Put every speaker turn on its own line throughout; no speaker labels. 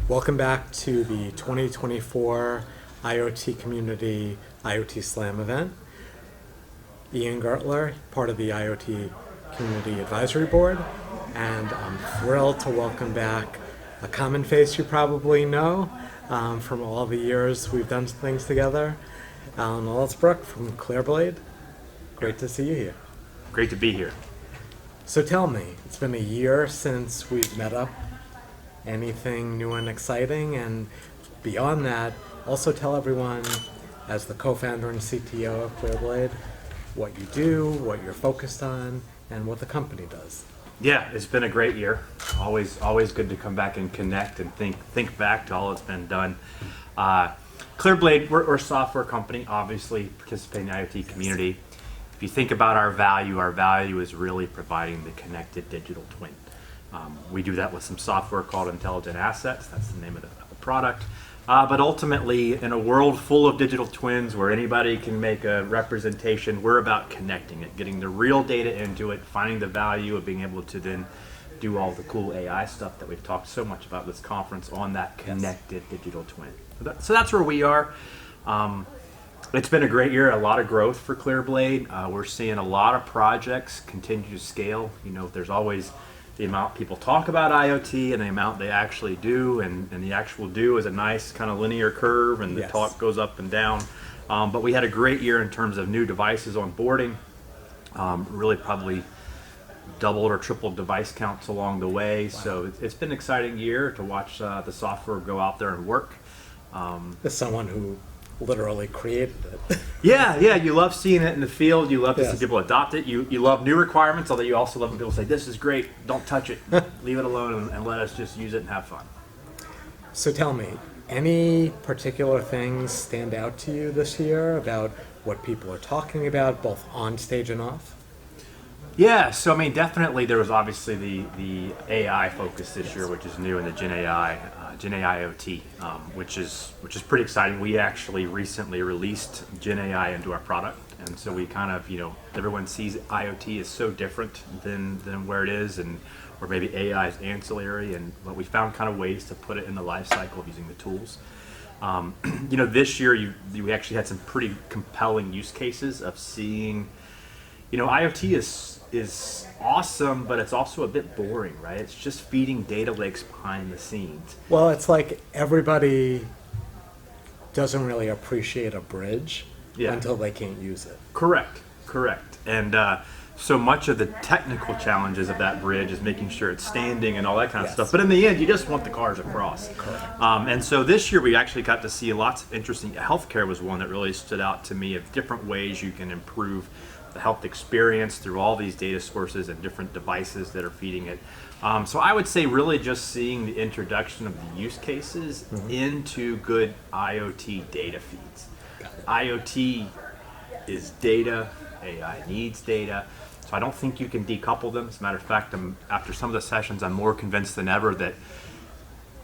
Welcome back to the 2024 IoT Community IoT Slam event. Ian Gertler, part of the IoT Community Advisory Board, and I'm thrilled to welcome back a common face you probably know from all the years we've done things together, Aaron Allsbrook from ClearBlade. Great to see you here.
Great to be here.
So tell me, it's been a year since we've met up. Anything new and exciting? And beyond that, also tell everyone, as the co-founder and CTO of ClearBlade, what you do, what you're focused on, and what the company does.
Yeah, it's been a great year. Always good to come back and connect and think back to all that's been done. ClearBlade, we're a software company, obviously participating in the IoT community. If you think about our value is really providing the connected digital twin. We do that with some software called Intelligent Assets. That's the name of the product. But ultimately, in a world full of digital twins where anybody can make a representation, we're about connecting it, getting the real data into it, finding the value of being able to then do all the cool AI stuff that we've talked so much about this conference on that connected digital twin. So that's where we are. It's been a great year, a lot of growth for ClearBlade. We're seeing a lot of projects continue to scale. You know, there's always the amount people talk about IoT and the amount they actually do, and the actual do is a nice kind of linear curve, and the talk goes up and down. But we had a great year in terms of new devices onboarding. Really probably doubled or tripled device counts along the way. Wow. So it's been an exciting year to watch the software go out there and work.
As someone who literally created it.
Yeah, you love seeing it in the field. You love to see people adopt it. You love new requirements, although you also love when people say, this is great, don't touch it, leave it alone, and let us just use it and have fun.
So tell me, any particular things stand out to you this year about what people are talking about, both on stage and off?
Yeah, so I mean, definitely there was obviously the AI focus this year, which is new in the GenAIoT, which is pretty exciting. We actually recently released GenAI into our product, and so we kind of, everyone sees IoT is so different than where it is, and or maybe AI is ancillary, but we found kind of ways to put it in the life cycle of using the tools. This year we actually had some pretty compelling use cases of seeing, IoT is awesome, but it's also a bit boring, right? It's just feeding data lakes behind the scenes.
Well, it's like everybody doesn't really appreciate a bridge until they can't use it.
Correct. And so much of the technical challenges of that bridge is making sure it's standing and all that kind of stuff. But in the end, you just want the cars across.
Correct.
And so this year we actually got to see lots of interesting, healthcare was one that really stood out to me, of different ways you can improve the health experience through all these data sources and different devices that are feeding it. So I would say really just seeing the introduction of the use cases into good IoT data feeds. IoT is data, AI needs data, so I don't think you can decouple them. As a matter of fact, after some of the sessions, I'm more convinced than ever that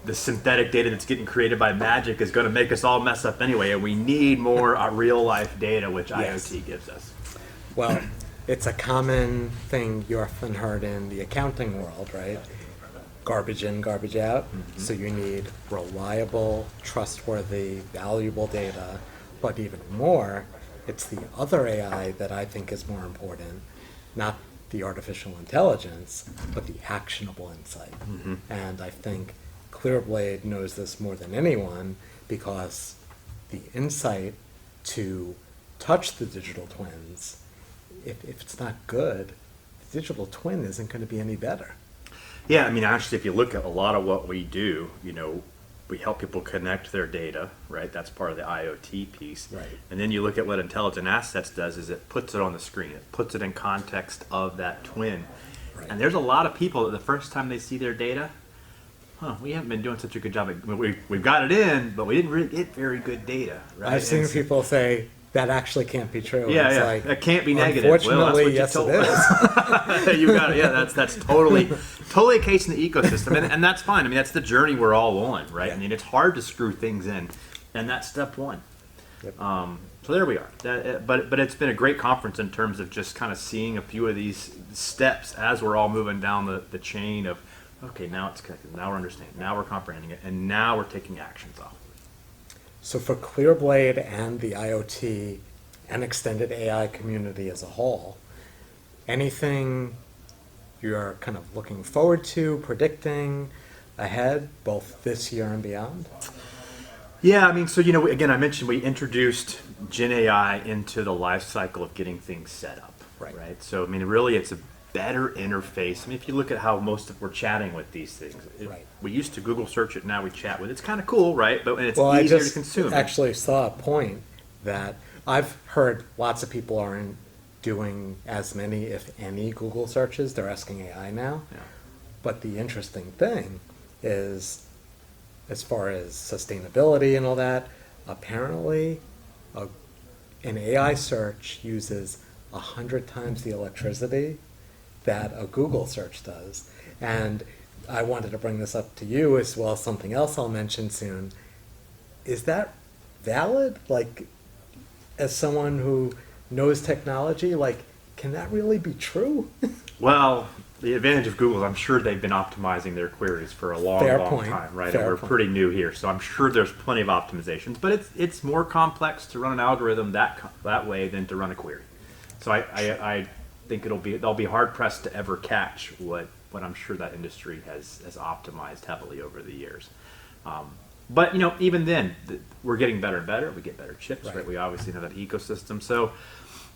the synthetic data that's getting created by magic is going to make us all mess up anyway, and we need more real life data, which IoT gives us.
Well, it's a common thing you often heard in the accounting world, right? Garbage in, garbage out. So you need reliable, trustworthy, valuable data. But even more, it's the other AI that I think is more important, not the artificial intelligence, but the actionable insight. And I think ClearBlade knows this more than anyone, because the insight to touch the digital twins, if it's not good, the digital twin isn't going to be any better.
Yeah, I mean, actually, if you look at a lot of what we do, we help people connect their data, right? That's part of the IoT piece.
Right.
And then you look at what Intelligent Assets does, is it puts it on the screen. It puts it in context of that twin. Right. And there's a lot of people that the first time they see their data, we haven't been doing such a good job. We've got it in, but we didn't really get very good data, right?
I've seen people say, that actually can't be true.
Yeah,
it's
like, that can't be negative.
Unfortunately,
well, that's what
yes, it is.
You got it. Yeah, that's totally a case in the ecosystem, and that's fine. I mean, that's the journey we're all on, right? Yeah. I mean, it's hard to screw things in, and that's step one. Yep. So there we are. But it's been a great conference in terms of just kind of seeing a few of these steps as we're all moving down the chain of Okay, now it's connected. Now we're understanding. Now we're comprehending it, and now we're taking actions off.
So for ClearBlade and the IoT and extended AI community as a whole, anything you're kind of looking forward to, predicting ahead, both this year and beyond?
Yeah, I mean, so, you know, again, I mentioned we introduced GenAI into the life cycle of getting things set up, right? So, I mean, really, it's a better interface. I mean, if you look at how most of we're chatting with these things,
Right.
we used to Google search it, now we chat with it. It's kind of cool, right? But it's
Well, I
easier to
just
consume.
actually saw a point that I've heard lots of people aren't doing as many, if any, Google searches. They're asking AI now.
Yeah.
But the interesting thing is, as far as sustainability and all that, apparently an AI search uses 100 times the electricity that a Google search does. And I wanted to bring this up to you as well as something else I'll mention soon. Is that valid? Like, as someone who knows technology, like, can that really be true?
Well, the advantage of Google is I'm sure they've been optimizing their queries for a long,
Fair
long
point.
time, right?
Fair
And we're
point.
pretty new here, so I'm sure there's plenty of optimizations. But it's more complex to run an algorithm that way than to run a query. So I think they'll be hard pressed to ever catch what I'm sure that industry has optimized heavily over the years. But you know, even then, we're getting better and better. We get better chips, right? We obviously know that ecosystem. So,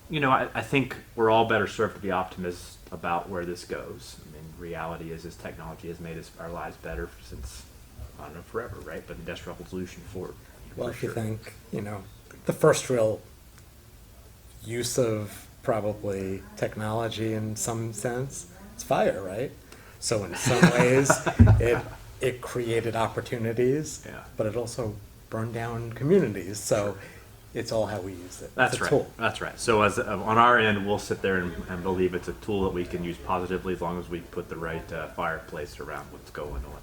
you know, I think we're all better served to be optimists about where this goes. I mean, reality is this technology has made our lives better since, I don't know, forever, right? But industrial revolution forward.
Well, if you think, you know, the first real use of probably technology in some sense, it's fire, right? So in some ways, it created opportunities,
Yeah.
but it also burned down communities. So it's all how we use it.
That's
it's a
right.
tool.
That's right. So as on our end, we'll sit there and believe it's a tool that we can use positively as long as we put the right fireplace around what's going on.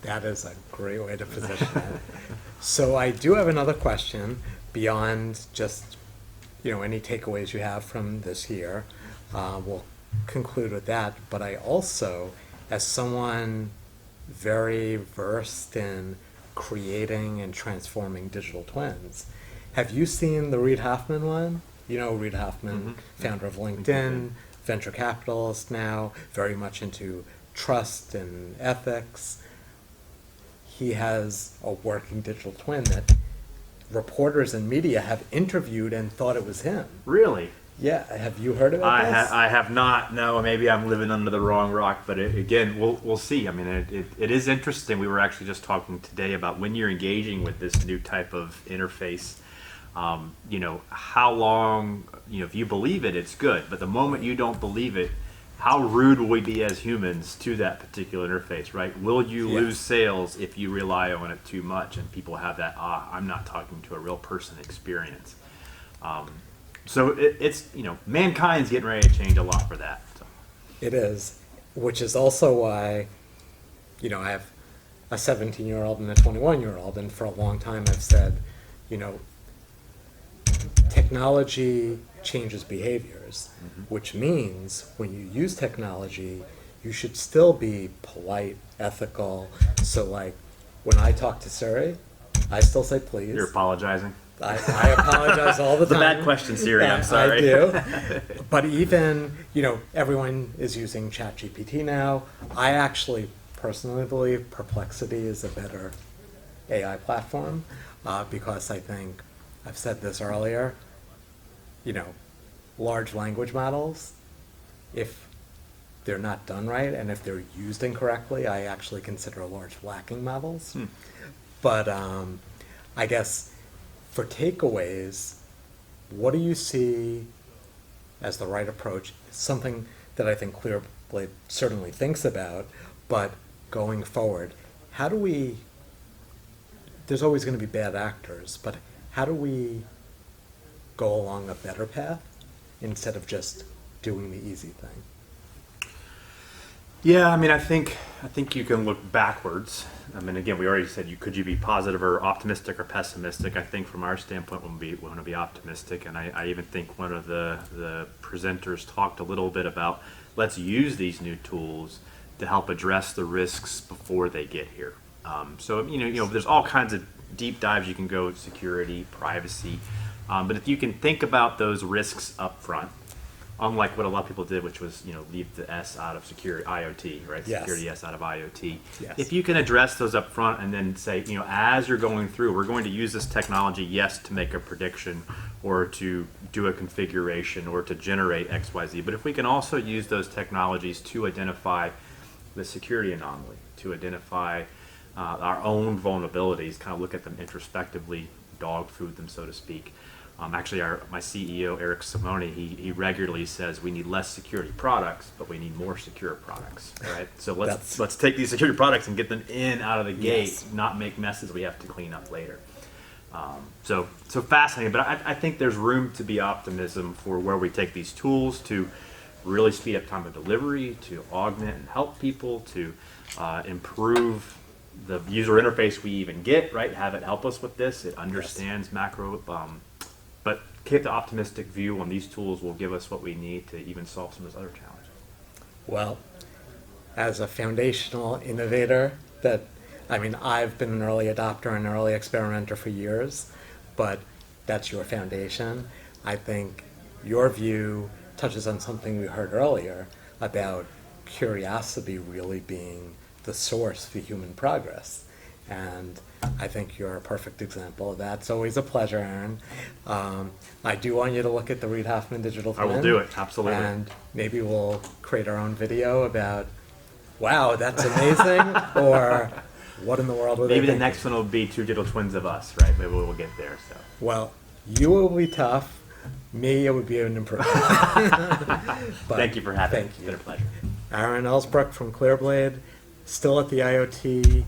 That is a great way to position it. So I do have another question beyond just, you know, any takeaways you have from this year. We'll conclude with that. But I also, as someone very versed in creating and transforming digital twins, have you seen the Reid Hoffman one? You know Reid Hoffman, founder of LinkedIn, venture capitalist now, very much into trust and ethics. He has a working digital twin that reporters and media have interviewed and thought it was him.
Really?
Yeah, have you heard about this?
I have not. No, maybe I'm living under the wrong rock. But again, we'll see. I mean, it is interesting. We were actually just talking today about when you're engaging with this new type of interface. You know, how long, you know, if you believe it, it's good. But the moment you don't believe it, how rude will we be as humans to that particular interface, right? Will you lose sales if you rely on it too much and people have that, I'm not talking to a real person experience. So it's, you know, mankind's getting ready to change a lot for that. So.
It is, which is also why, you know, I have a 17-year-old and a 21-year-old, and for a long time I've said, you know, technology changes behaviors, which means when you use technology, you should still be polite, ethical. So like when I talk to Cary, I still say please.
You're apologizing?
I apologize all the
It's a
time.
bad question, Siri. I'm sorry.
I do. But even, you know, everyone is using ChatGPT now. I actually personally believe Perplexity is a better AI platform because I think, I've said this earlier, you know, large language models, if they're not done right and if they're used incorrectly, I actually consider large lacking models. But I guess for takeaways, what do you see as the right approach? Something that I think ClearBlade certainly thinks about, but going forward, how do we, there's always going to be bad actors, but how do we go along a better path instead of just doing the easy thing?
Yeah, I mean, I think you can look backwards. I mean, again, we already said could you be positive or optimistic or pessimistic. I think from our standpoint, we want to be optimistic, and I even think one of the presenters talked a little bit about let's use these new tools to help address the risks before they get here. So there's all kinds of deep dives you can go with security, privacy, but if you can think about those risks up front, unlike what a lot of people did, which was leave the S out of security IoT, right?
Yes.
Security S out of IoT.
Yes.
If you can address those up front and then say, as you're going through, we're going to use this technology, yes, to make a prediction or to do a configuration or to generate XYZ, but if we can also use those technologies to identify the security anomaly, to identify our own vulnerabilities, kind of look at them introspectively, dog food them, so to speak. Actually, my CEO, Eric Simone, he regularly says we need less security products, but we need more secure products, right? So let's take these security products and get them out of the gate,
Yes.
not make messes we have to clean up later. So fascinating, but I think there's room to be optimism for where we take these tools to really speed up time of delivery, to augment and help people, to improve the user interface we even get, right? Have it help us with this. It understands macro, but keep the optimistic view on these tools will give us what we need to even solve some of those other challenges.
Well, as a foundational innovator, I've been an early adopter and early experimenter for years, but that's your foundation. I think your view touches on something we heard earlier about curiosity really being the source for human progress. And I think you're a perfect example of that. It's always a pleasure, Aaron. I do want you to look at the Reid Hoffman Digital Twin.
I will do it, absolutely.
And maybe we'll create our own video about, wow, that's amazing, or what in the world were they
Maybe the
thinking?
next one will be two digital twins of us, right? Maybe we'll get there. So
Well, you will be tough. Me, it would be an improvement. But
thank you for having me.
thank
It's
you.
been a pleasure.
Aaron Allsbrook from ClearBlade, still at the IoT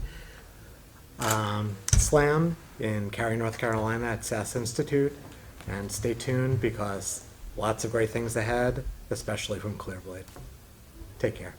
Slam in Cary, North Carolina at SAS Institute. And stay tuned because lots of great things ahead, especially from ClearBlade. Take care.